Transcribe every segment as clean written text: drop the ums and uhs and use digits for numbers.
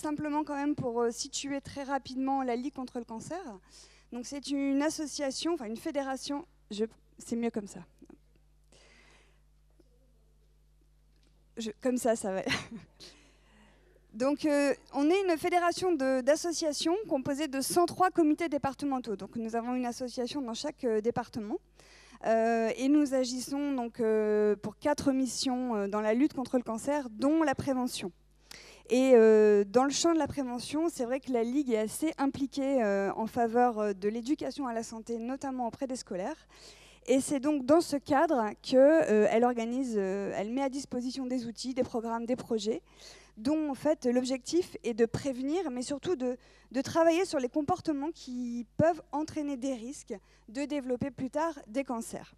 Simplement quand même pour situer très rapidement la Ligue contre le cancer. Donc c'est une association, enfin une fédération, c'est mieux comme ça. Comme ça va. Donc on est une fédération d'associations composée de 103 comités départementaux. Donc nous avons une association dans chaque département. Et nous agissons donc, pour 4 missions dans la lutte contre le cancer, dont la prévention. Et dans le champ de la prévention, c'est vrai que la Ligue est assez impliquée en faveur de l'éducation à la santé, notamment auprès des scolaires. Et c'est donc dans ce cadre qu'elle elle met à disposition des outils, des programmes, des projets, dont en fait l'objectif est de prévenir, mais surtout de travailler sur les comportements qui peuvent entraîner des risques de développer plus tard des cancers.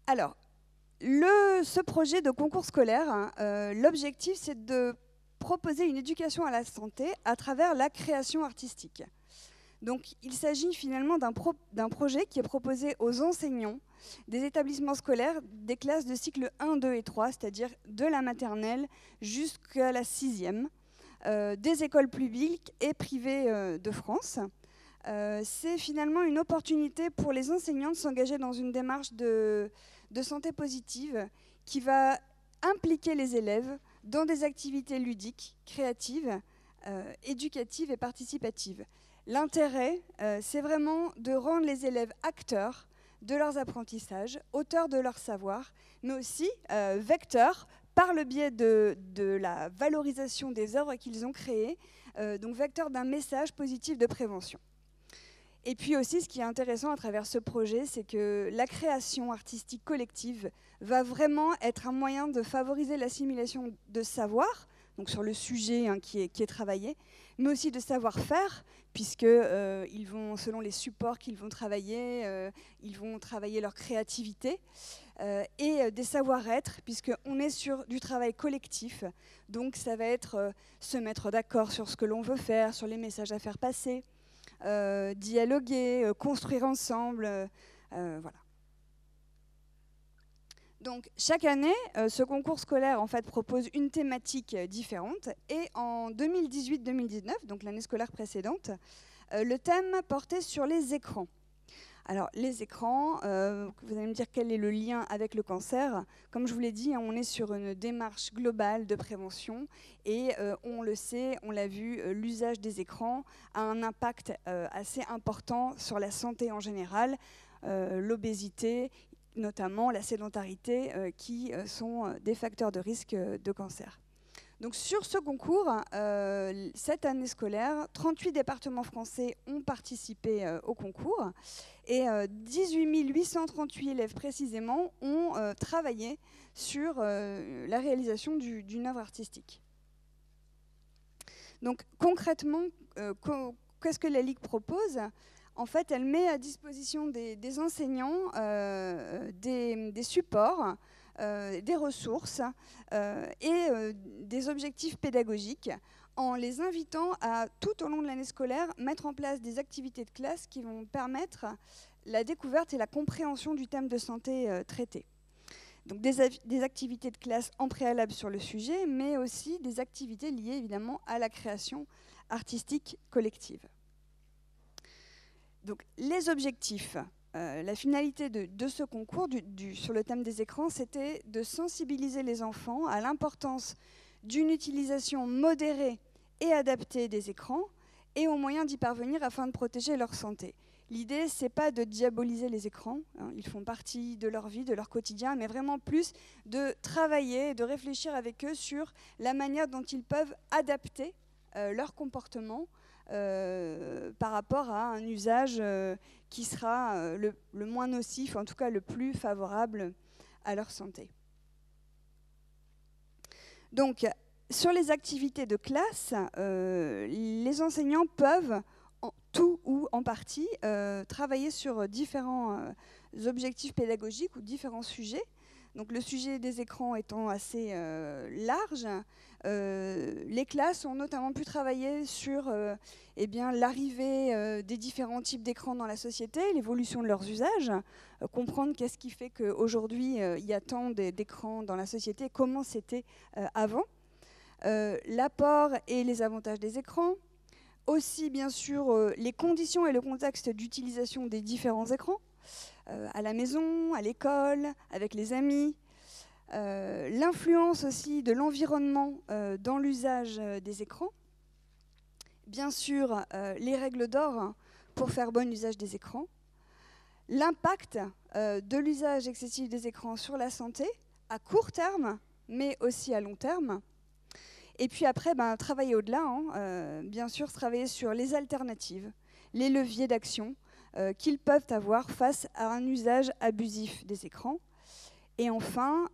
Alors, ce projet de concours scolaire, l'objectif c'est de proposer une éducation à la santé à travers la création artistique. Donc il s'agit finalement d'un projet qui est proposé aux enseignants des établissements scolaires des classes de cycle 1, 2 et 3, c'est-à-dire de la maternelle jusqu'à la 6e, des écoles publiques et privées de France. C'est finalement une opportunité pour les enseignants de s'engager dans une démarche de santé positive qui va impliquer les élèves dans des activités ludiques, créatives, éducatives et participatives. L'intérêt, c'est vraiment de rendre les élèves acteurs de leurs apprentissages, auteurs de leur savoir, mais aussi vecteurs par le biais de la valorisation des œuvres qu'ils ont créées, donc vecteurs d'un message positif de prévention. Et puis aussi, ce qui est intéressant à travers ce projet, c'est que la création artistique collective va vraiment être un moyen de favoriser l'assimilation de savoir, donc sur le sujet qui est travaillé, mais aussi de savoir-faire, puisqu'ils vont, selon les supports qu'ils vont travailler, ils vont travailler leur créativité, et des savoir-être, puisqu'on est sur du travail collectif, donc ça va être se mettre d'accord sur ce que l'on veut faire, sur les messages à faire passer, dialoguer, construire ensemble, voilà. Donc chaque année, ce concours scolaire en fait propose une thématique différente, et en 2018-2019, donc l'année scolaire précédente, le thème portait sur les écrans. Alors les écrans, vous allez me dire quel est le lien avec le cancer. Comme je vous l'ai dit, on est sur une démarche globale de prévention et on le sait, on l'a vu, l'usage des écrans a un impact assez important sur la santé en général, l'obésité, notamment la sédentarité, qui sont des facteurs de risque de cancer. Donc sur ce concours, cette année scolaire, 38 départements français ont participé au concours et 18 838 élèves précisément ont travaillé sur la réalisation d'une œuvre artistique. Donc concrètement, qu'est-ce que la Ligue propose ? En fait, elle met à disposition des enseignants des supports, des ressources et des objectifs pédagogiques en les invitant à, tout au long de l'année scolaire, mettre en place des activités de classe qui vont permettre la découverte et la compréhension du thème de santé traité. Donc des activités de classe en préalable sur le sujet, mais aussi des activités liées évidemment à la création artistique collective. Donc les objectifs. La finalité de ce concours sur le thème des écrans, c'était de sensibiliser les enfants à l'importance d'une utilisation modérée et adaptée des écrans et aux moyens d'y parvenir afin de protéger leur santé. L'idée, c'est pas de diaboliser les écrans, ils font partie de leur vie, de leur quotidien, mais vraiment plus de travailler, de réfléchir avec eux sur la manière dont ils peuvent adapter leur comportement par rapport à un usage qui sera le moins nocif, en tout cas le plus favorable à leur santé. Donc, sur les activités de classe, les enseignants peuvent, en tout ou en partie, travailler sur différents objectifs pédagogiques ou différents sujets. Donc le sujet des écrans étant assez large, les classes ont notamment pu travailler sur l'arrivée des différents types d'écrans dans la société, l'évolution de leurs usages, comprendre qu'est-ce qui fait qu'aujourd'hui il y a tant d'écrans dans la société, comment c'était avant, l'apport et les avantages des écrans, aussi bien sûr les conditions et le contexte d'utilisation des différents écrans, à la maison, à l'école, avec les amis, l'influence aussi de l'environnement dans l'usage des écrans, bien sûr les règles d'or pour faire bon usage des écrans, l'impact de l'usage excessif des écrans sur la santé à court terme, mais aussi à long terme. Et puis après, travailler au-delà, bien sûr, travailler sur les alternatives, les leviers d'action qu'ils peuvent avoir face à un usage abusif des écrans. Et enfin,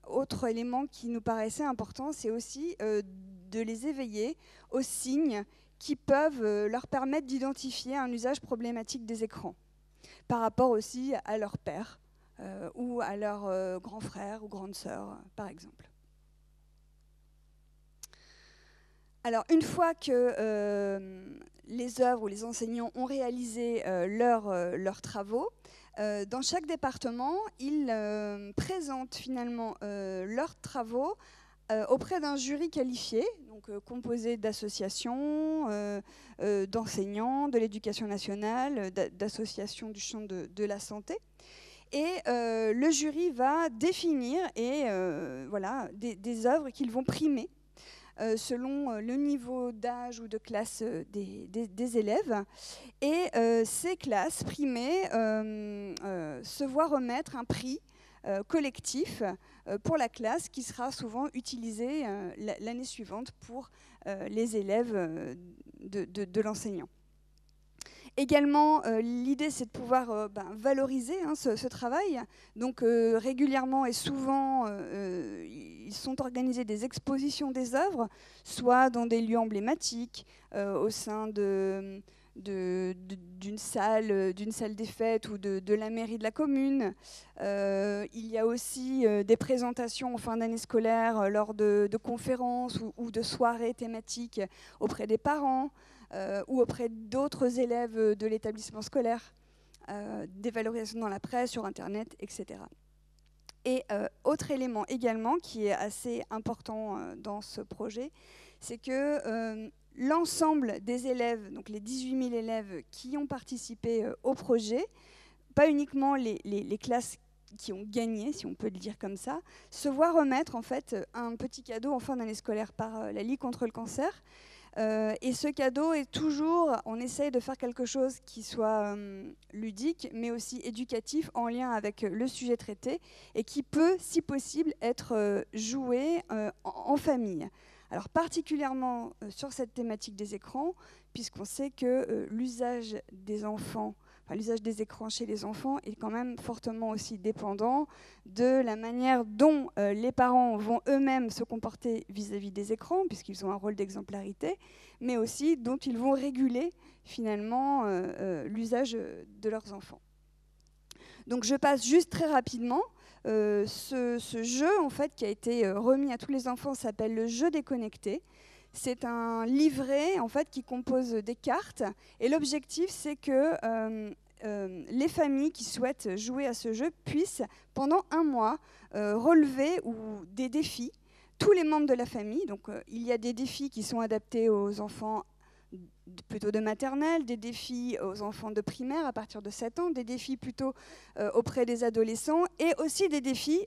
autre élément qui nous paraissait important, c'est aussi de les éveiller aux signes qui peuvent leur permettre d'identifier un usage problématique des écrans, par rapport aussi à leur père ou à leur grand frère ou grande sœur, par exemple. Alors, une fois que les œuvres ou les enseignants ont réalisé leurs travaux, dans chaque département, ils présentent finalement leurs travaux auprès d'un jury qualifié, donc composé d'associations, d'enseignants, de l'éducation nationale, d'associations du champ de la santé. Et le jury va définir des œuvres qu'ils vont primer selon le niveau d'âge ou de classe des élèves. Et ces classes primées se voient remettre un prix collectif pour la classe qui sera souvent utilisé l'année suivante pour les élèves de l'enseignant. Également, l'idée, c'est de pouvoir valoriser ce travail. Donc, régulièrement et souvent, ils sont organisés des expositions des œuvres, soit dans des lieux emblématiques, au sein d'une salle des fêtes ou de la mairie de la commune. Il y a aussi des présentations en fin d'année scolaire lors de conférences ou de soirées thématiques auprès des parents. Ou auprès d'autres élèves de l'établissement scolaire, des valorisations dans la presse, sur Internet, etc. Et autre élément également qui est assez important dans ce projet, c'est que l'ensemble des élèves, donc les 18 000 élèves qui ont participé au projet, pas uniquement les classes qui ont gagné, si on peut le dire comme ça, se voient remettre en fait un petit cadeau en fin d'année scolaire par la Ligue contre le cancer. Et ce cadeau est toujours, on essaye de faire quelque chose qui soit ludique, mais aussi éducatif, en lien avec le sujet traité, et qui peut, si possible, être joué en famille. Alors particulièrement sur cette thématique des écrans, puisqu'on sait que l'usage des enfants, l'usage des écrans chez les enfants est quand même fortement aussi dépendant de la manière dont les parents vont eux-mêmes se comporter vis-à-vis des écrans, puisqu'ils ont un rôle d'exemplarité, mais aussi dont ils vont réguler finalement l'usage de leurs enfants. Donc je passe juste très rapidement. Ce jeu en fait, qui a été remis à tous les enfants s'appelle le jeu déconnecté. C'est un livret en fait, qui compose des cartes et l'objectif c'est que les familles qui souhaitent jouer à ce jeu puissent pendant un mois relever des défis, tous les membres de la famille. Donc il y a des défis qui sont adaptés aux enfants plutôt de maternelle, des défis aux enfants de primaire à partir de 7 ans, des défis plutôt auprès des adolescents et aussi des défis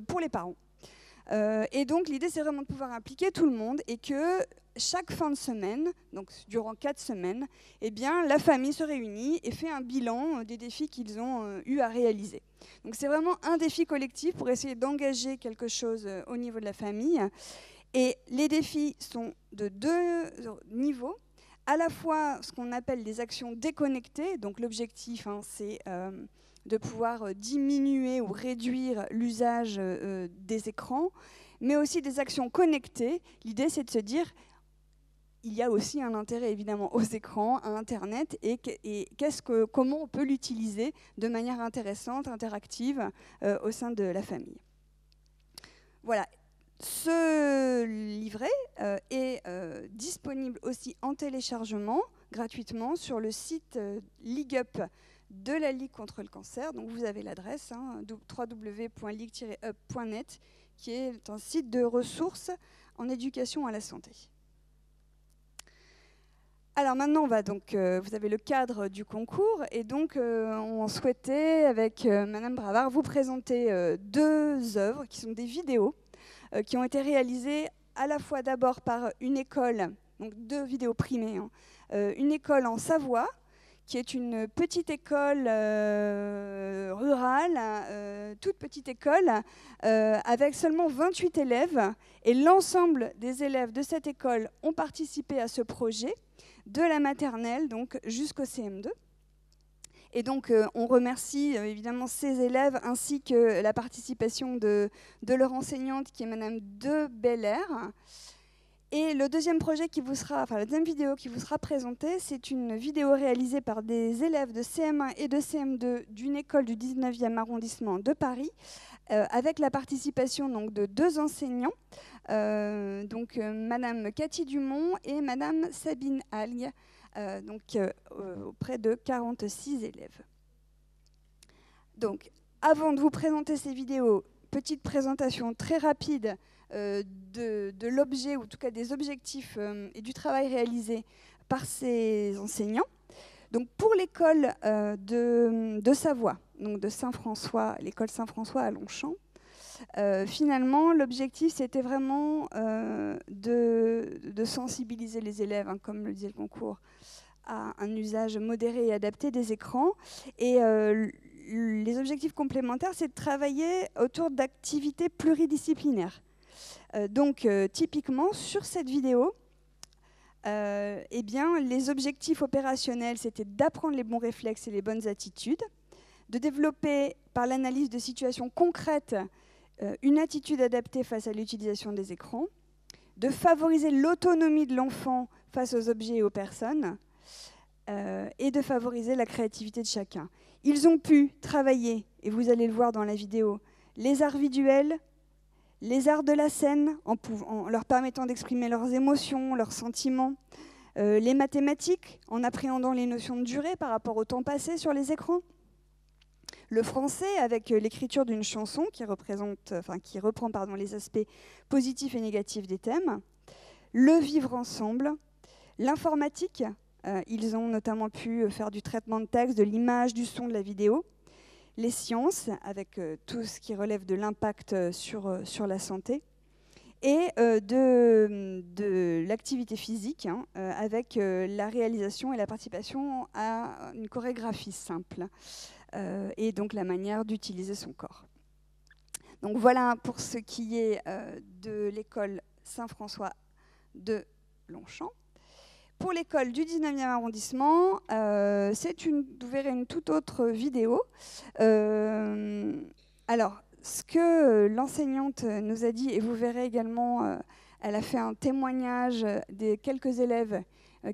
pour les parents. Et donc l'idée c'est vraiment de pouvoir impliquer tout le monde et que chaque fin de semaine, donc durant 4 semaines, eh bien, la famille se réunit et fait un bilan des défis qu'ils ont eu à réaliser. Donc c'est vraiment un défi collectif pour essayer d'engager quelque chose au niveau de la famille. Et les défis sont de 2 niveaux. À la fois ce qu'on appelle des actions déconnectées, donc l'objectif c'est de pouvoir diminuer ou réduire l'usage des écrans, mais aussi des actions connectées. L'idée c'est de se dire il y a aussi un intérêt évidemment aux écrans, à Internet, et comment on peut l'utiliser de manière intéressante, interactive au sein de la famille. Voilà, ce livret est disponible aussi en téléchargement gratuitement sur le site League-Up de la Ligue contre le cancer. Donc vous avez l'adresse www.ligue-up.net, qui est un site de ressources en éducation à la santé. Alors maintenant, vous avez le cadre du concours, et donc on souhaitait, avec Madame Bravard, vous présenter 2 œuvres qui sont des vidéos qui ont été réalisées à la fois d'abord par une école, donc 2 vidéos primées, une école en Savoie, qui est une petite école rurale, toute petite école, avec seulement 28 élèves, et l'ensemble des élèves de cette école ont participé à ce projet, de la maternelle donc jusqu'au CM2. Et donc on remercie évidemment ces élèves ainsi que la participation de leur enseignante, qui est Madame de Belair. Et le deuxième projet qui vous sera, la deuxième vidéo qui vous sera présentée, c'est une vidéo réalisée par des élèves de CM1 et de CM2 d'une école du 19e arrondissement de Paris, avec la participation donc, de 2 enseignants, Madame Cathy Dumont et Madame Sabine Algue, auprès de 46 élèves. Donc, avant de vous présenter ces vidéos, petite présentation très rapide de l'objet, ou en tout cas des objectifs et du travail réalisé par ces enseignants. Donc pour l'école de Savoie, donc de Saint-François, l'école Saint-François à Longchamp, finalement l'objectif c'était vraiment de sensibiliser les élèves, comme le disait le concours, à un usage modéré et adapté des écrans. Et les objectifs complémentaires, c'est de travailler autour d'activités pluridisciplinaires. Typiquement, sur cette vidéo, les objectifs opérationnels, c'était d'apprendre les bons réflexes et les bonnes attitudes, de développer par l'analyse de situations concrètes une attitude adaptée face à l'utilisation des écrans, de favoriser l'autonomie de l'enfant face aux objets et aux personnes, et de favoriser la créativité de chacun. Ils ont pu travailler, et vous allez le voir dans la vidéo, les arts visuels, les arts de la scène, en leur permettant d'exprimer leurs émotions, leurs sentiments, les mathématiques, en appréhendant les notions de durée par rapport au temps passé sur les écrans, le français avec l'écriture d'une chanson qui reprend les aspects positifs et négatifs des thèmes, le vivre ensemble, l'informatique, ils ont notamment pu faire du traitement de texte, de l'image, du son, de la vidéo, les sciences, avec tout ce qui relève de l'impact sur la santé, et de l'activité physique, avec la réalisation et la participation à une chorégraphie simple, et donc la manière d'utiliser son corps. Donc voilà pour ce qui est de l'école Saint-François de Longchamp. Pour l'école du 19e arrondissement, vous verrez une toute autre vidéo. Alors, ce que l'enseignante nous a dit, et vous verrez également, elle a fait un témoignage des quelques élèves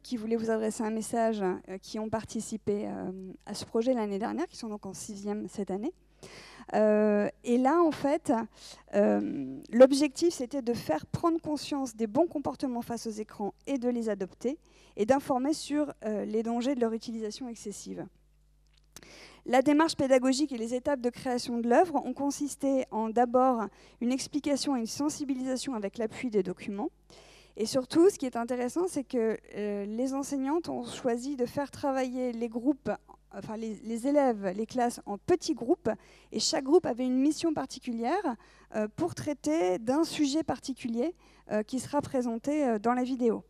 qui voulaient vous adresser un message, qui ont participé à ce projet l'année dernière, qui sont donc en 6e cette année. Et là, en fait, l'objectif, c'était de faire prendre conscience des bons comportements face aux écrans et de les adopter, et d'informer sur les dangers de leur utilisation excessive. La démarche pédagogique et les étapes de création de l'œuvre ont consisté en d'abord une explication et une sensibilisation avec l'appui des documents. Et surtout, ce qui est intéressant, c'est que les enseignantes ont choisi de faire travailler les groupes, les élèves, les classes en petits groupes, et chaque groupe avait une mission particulière pour traiter d'un sujet particulier qui sera présenté dans la vidéo.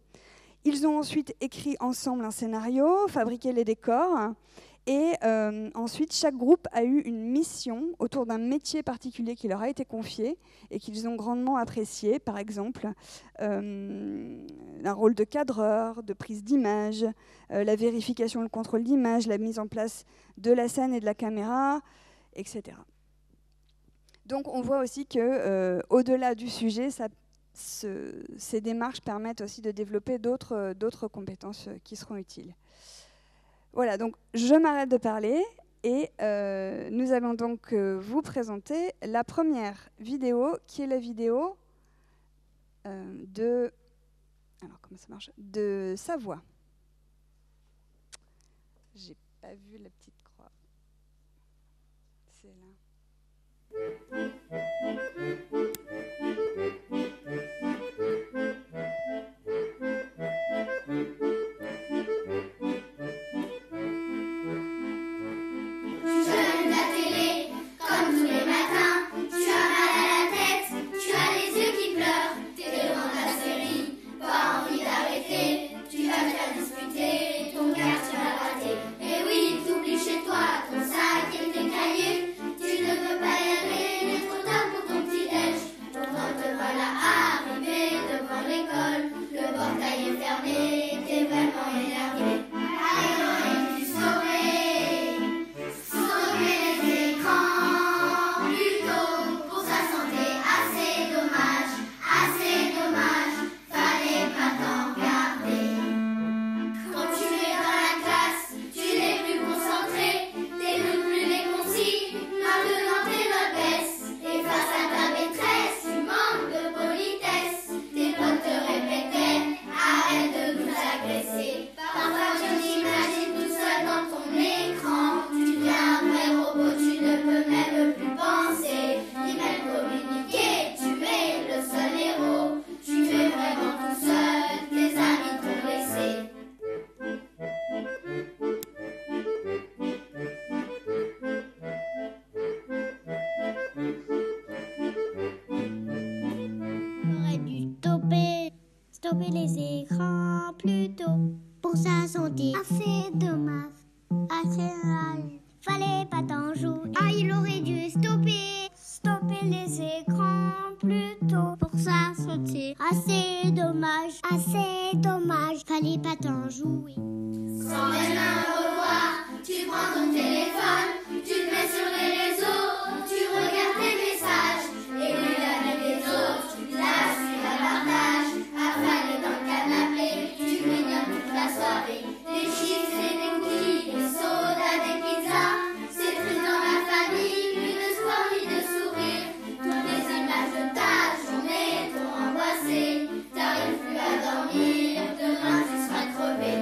Ils ont ensuite écrit ensemble un scénario, fabriqué les décors, et ensuite chaque groupe a eu une mission autour d'un métier particulier qui leur a été confié et qu'ils ont grandement apprécié, par exemple un rôle de cadreur, de prise d'image, la vérification et le contrôle d'image, la mise en place de la scène et de la caméra, etc. Donc on voit aussi que au-delà du sujet, ça ces démarches permettent aussi de développer d'autres compétences qui seront utiles. Voilà, donc je m'arrête de parler et nous allons donc vous présenter la première vidéo, qui est la vidéo de Savoie. J'ai pas vu la petite croix. C'est là. Stopper les écrans plus tôt pour sa santé. Assez dommage, assez dommage. Fallait pas t'en jouer. Ah, il aurait dû stopper les écrans plus tôt pour sa santé. Assez dommage, fallait pas t'en jouer. Sans même un revoir, tu prends ton téléphone, tu te mets sur les réseaux, tu regardes tes messages, et puis la vie des autres, tu te lasses, tu la partages, affalé dans le canapé, tu grignotes toute la soirée, des chips et des cookies, des sodas, des pizzas, c'est triste dans la famille, plus de sport ni de sourire, toutes les images de ta journée t'ont angoissé, t'arrives plus à dormir, demain tu seras crevé.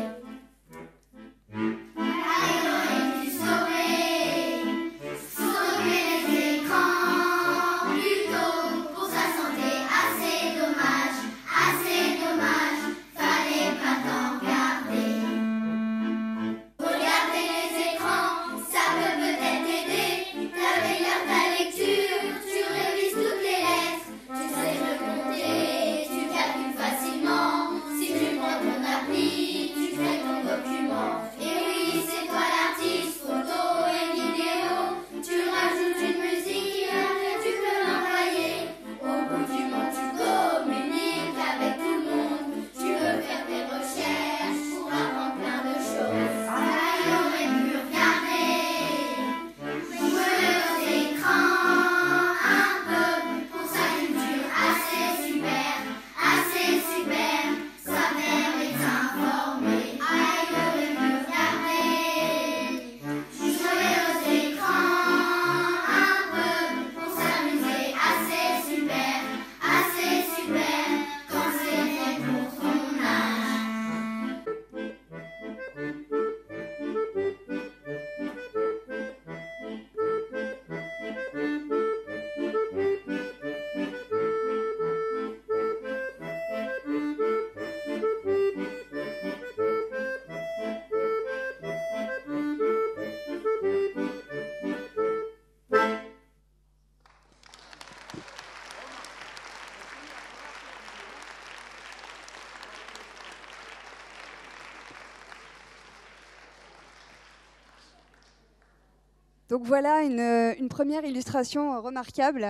Donc voilà une première illustration remarquable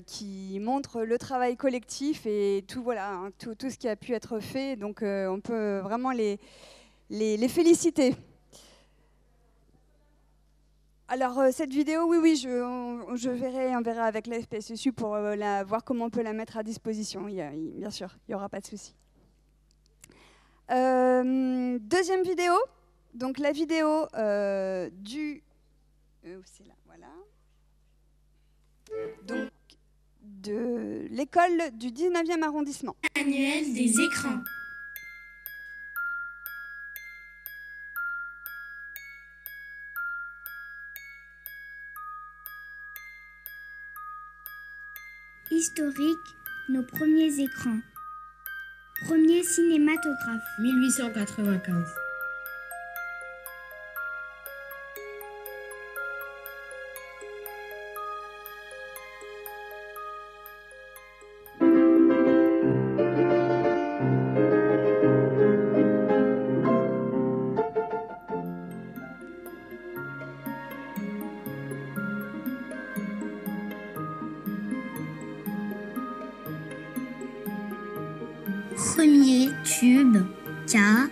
qui montre le travail collectif et tout, voilà, hein, tout ce qui a pu être fait. Donc on peut vraiment les féliciter. Alors cette vidéo, oui, je verrai, on verra avec la FPSSU pour voir comment on peut la mettre à disposition. Bien sûr, il n'y aura pas de souci. Deuxième vidéo, donc la vidéo c'est là, voilà. Donc de l'école du 19e arrondissement. Annuel des écrans. Historique, nos premiers écrans. Premier cinématographe. 1895. Premier tube cathodique.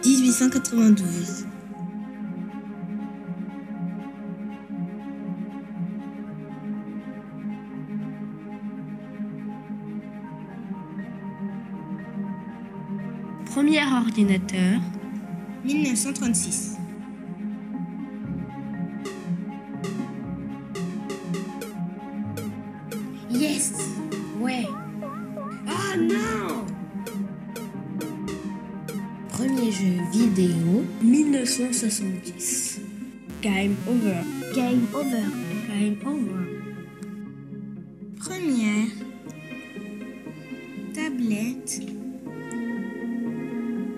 1892. Premier ordinateur. 1936. Yes. Ouais. Oh non! Premier jeu vidéo. 1970. Game over. Game over. Game over. Première tablette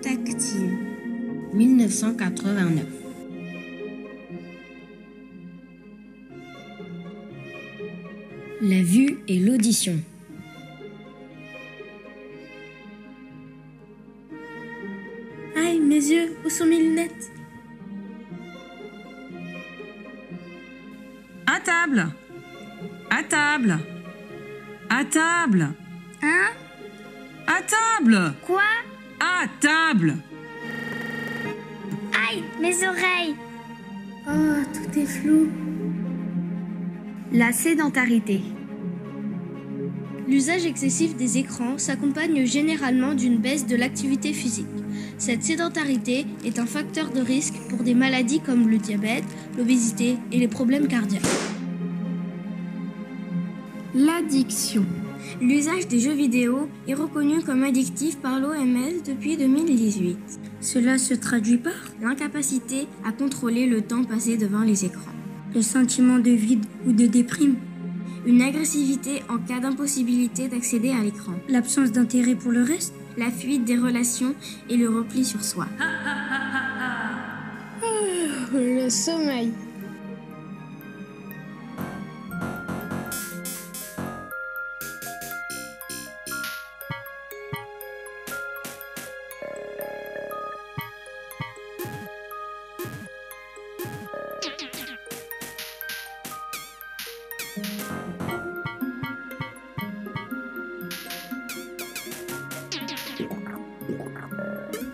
tactile. 1989. La vue et l'audition. Aïe, mes yeux, où sont mes lunettes? À table! À table! À table! Hein? À table! Quoi? À table! Aïe, mes oreilles! Oh, tout est flou. La sédentarité. L'usage excessif des écrans s'accompagne généralement d'une baisse de l'activité physique. Cette sédentarité est un facteur de risque pour des maladies comme le diabète, l'obésité et les problèmes cardiaques. L'addiction. L'usage des jeux vidéo est reconnu comme addictif par l'OMS depuis 2018. Cela se traduit par l'incapacité à contrôler le temps passé devant les écrans, le sentiment de vide ou de déprime, une agressivité en cas d'impossibilité d'accéder à l'écran, l'absence d'intérêt pour le reste, la fuite des relations et le repli sur soi. Le sommeil.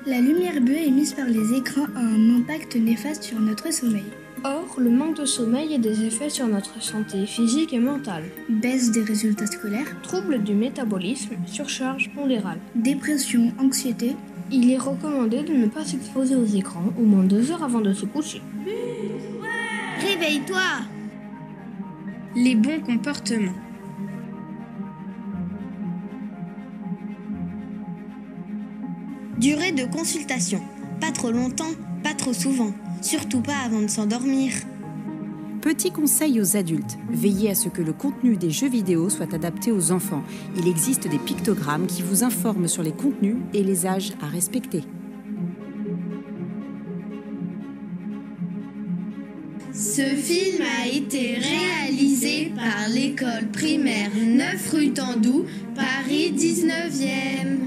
La lumière bleue émise par les écrans a un impact néfaste sur notre sommeil. Or, le manque de sommeil a des effets sur notre santé physique et mentale. Baisse des résultats scolaires, Troubles du métabolisme, surcharge pondérale. dépression, anxiété. Il est recommandé de ne pas s'exposer aux écrans au moins 2 heures avant de se coucher. Réveille-toi! Les bons comportements. Durée de consultation. Pas trop longtemps, pas trop souvent. Surtout pas avant de s'endormir. Petit conseil aux adultes, veillez à ce que le contenu des jeux vidéo soit adapté aux enfants. Il existe des pictogrammes qui vous informent sur les contenus et les âges à respecter. Ce film a été réalisé par l'école primaire 9 rue Tendou, Paris 19e.